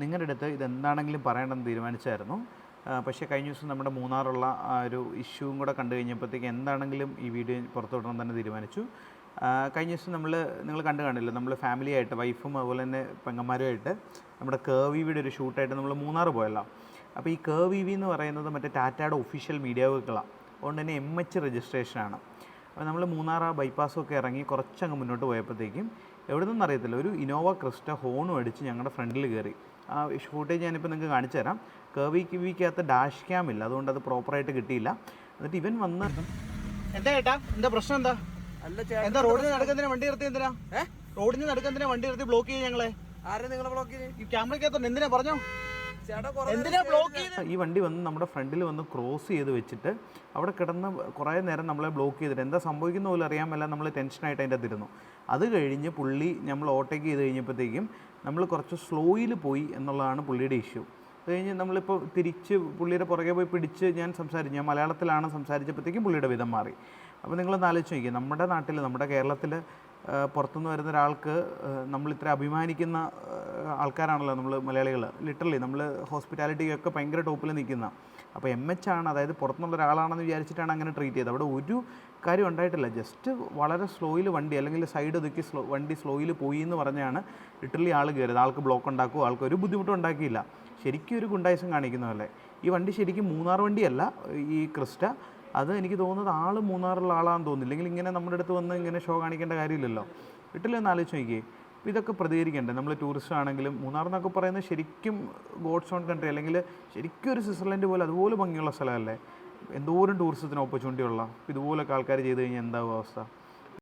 നിങ്ങളുടെ അടുത്ത് ഇതെന്താണെങ്കിലും പറയണമെന്ന് തീരുമാനിച്ചായിരുന്നു. പക്ഷേ കഴിഞ്ഞ ദിവസം നമ്മുടെ മൂന്നാറുള്ള ആ ഒരു ഇഷ്യൂവും കൂടെ കണ്ടു കഴിഞ്ഞപ്പോഴത്തേക്ക് എന്താണെങ്കിലും ഈ വീഡിയോ പുറത്തുവിടണം തന്നെ തീരുമാനിച്ചു. കഴിഞ്ഞ ദിവസം നിങ്ങൾ കണ്ടു കാണില്ല, നമ്മൾ ഫാമിലിയായിട്ട് വൈഫും അതുപോലെ തന്നെ പെങ്ങന്മാരുമായിട്ട് നമ്മുടെ കേവിയുടെ ഒരു ഷൂട്ടായിട്ട് നമ്മൾ മൂന്നാർ പോയല്ലോ. അപ്പോൾ ഈ കേവി എന്ന് പറയുന്നത് മറ്റേ ടാറ്റയുടെ ഒഫീഷ്യൽ മീഡിയ വെഹിക്കിളാണ്. അതുകൊണ്ട് തന്നെ MH രജിസ്ട്രേഷനാണ്. അപ്പോൾ നമ്മൾ മൂന്നാർ ആ ബൈപ്പാസൊക്കെ ഇറങ്ങി കുറച്ചങ്ങ് മുന്നോട്ട് പോയപ്പോഴത്തേക്കും എവിടെ നിന്നും അറിയത്തില്ല, ഒരു ഇനോവ ക്രിസ്റ്റ ഹോണും അടിച്ച് ഞങ്ങളുടെ ഫ്രണ്ടിൽ കയറി. ആ ഷൂട്ടേജ് ഞാനിപ്പോൾ നിങ്ങൾക്ക് കാണിച്ചു തരാം. കേവിക്കകത്ത് ഡാഷ് ക്യാം ഇല്ല, അതുകൊണ്ട് അത് പ്രോപ്പറായിട്ട് കിട്ടിയില്ല. എന്നിട്ട് ഇവൻ വന്ന് എന്താ ചേട്ടാ, എന്താ പ്രശ്നം എന്താ? എന്താ റോഡിന് നടക്കുന്നതിനെ വണ്ടി നിർത്തി? എന്തിനാ റോഡിന് നടക്കുന്നതിനെ വണ്ടി നിർത്തി ബ്ലോക്ക് ചെയ്യും ഞങ്ങളെ? ആരെ നിങ്ങളെ ബ്ലോക്ക് ചെയ്ത്? ഈ ക്യാമറയ്ക്കകത്ത് എന്തിനാ പറഞ്ഞോ? ഈ വണ്ടി വന്ന് നമ്മുടെ ഫ്രണ്ടിൽ വന്ന് ക്രോസ് ചെയ്ത് വെച്ചിട്ട് അവിടെ കിടന്ന് കുറേ നേരം നമ്മളെ ബ്ലോക്ക് ചെയ്തിട്ട് എന്താ സംഭവിക്കുന്ന പോലും അറിയാമല്ല, നമ്മൾ ടെൻഷനായിട്ട് അതിൻ്റെ അകത്തിരുന്നു. അത് കഴിഞ്ഞ് പുള്ളി നമ്മൾ ഓവർടേക്ക് ചെയ്ത് കഴിഞ്ഞപ്പോഴത്തേക്കും നമ്മൾ കുറച്ച് സ്ലോയിൽ പോയി എന്നുള്ളതാണ് പുള്ളിയുടെ ഇഷ്യൂ. അത് കഴിഞ്ഞ് നമ്മളിപ്പോൾ തിരിച്ച് പുള്ളിയുടെ പുറകെ പോയി പിടിച്ച് ഞാൻ മലയാളത്തിലാണ് സംസാരിച്ചപ്പോഴത്തേക്കും പുള്ളിയുടെ വിധം മാറി. അപ്പോൾ നിങ്ങളൊന്ന് ആലോചിച്ച് നോക്കിയാൽ നമ്മുടെ നാട്ടിൽ, നമ്മുടെ കേരളത്തിൽ പുറത്തുനിന്ന് വരുന്ന ഒരാൾക്ക് നമ്മളിത്ര അഭിമാനിക്കുന്ന ആൾക്കാരാണല്ലോ നമ്മൾ മലയാളികൾ. ലിറ്ററലി നമ്മൾ ഹോസ്പിറ്റാലിറ്റിയൊക്കെ ഭയങ്കര ടോപ്പിൽ നിൽക്കുന്ന. അപ്പോൾ MH ആണ്, അതായത് പുറത്തുനിന്നുള്ള ഒരാളാണെന്ന് വിചാരിച്ചിട്ടാണ് അങ്ങനെ ട്രീറ്റ് ചെയ്തത്. അവിടെ ഒരു കാര്യം ഉണ്ടായിട്ടില്ല. ജസ്റ്റ് വളരെ സ്ലോയിൽ വണ്ടി, അല്ലെങ്കിൽ സൈഡ് ഒതുക്കി വണ്ടി സ്ലോയിൽ പോയി എന്ന് പറഞ്ഞാണ് ലിറ്ററലി ആൾ കയറിയത്. ആൾക്ക് ബ്ലോക്ക് ഉണ്ടാക്കുകയോ ആൾക്ക് ഒരു ബുദ്ധിമുട്ടും ഉണ്ടാക്കിയില്ല. ശരിക്കും ഒരു ഗുണ്ടായിസം കാണിക്കുന്ന പോലെ. ഈ വണ്ടി ശരിക്കും മൂന്നാർ വണ്ടിയല്ല ഈ ക്രിസ്റ്റ. അത് എനിക്ക് തോന്നുന്നത് ആൾ മൂന്നാറുള്ള ആളാണെന്ന് തോന്നുന്നില്ല. ഇല്ലെങ്കിൽ ഇങ്ങനെ നമ്മുടെ അടുത്ത് വന്ന് ഇങ്ങനെ ഷോ കാണിക്കേണ്ട കാര്യമില്ലല്ലോ. ലിറ്ററലി ഒന്ന് ആലോചിച്ച് നോക്കിയേ. ഇതൊക്കെ പ്രതികരിക്കണ്ടേ? നമ്മൾ ടൂറിസ്റ്റ് ആണെങ്കിലും മൂന്നാർ എന്നൊക്കെ പറയുന്നത് ശരിക്കും ഗോഡ്സ് ഓൺ കൺട്രി, അല്ലെങ്കിൽ ശരിക്കും ഒരു സ്വിറ്റ്സർലൻഡ് പോലെ അതുപോലെ ഭംഗിയുള്ള സ്ഥലമല്ലേ? എന്തോരം ടൂറിസത്തിന് ഓപ്പർച്യൂണിറ്റി ഉള്ള ഇതുപോലൊക്കെ ആൾക്കാർ ചെയ്ത് കഴിഞ്ഞാൽ എന്താവും അവസ്ഥ?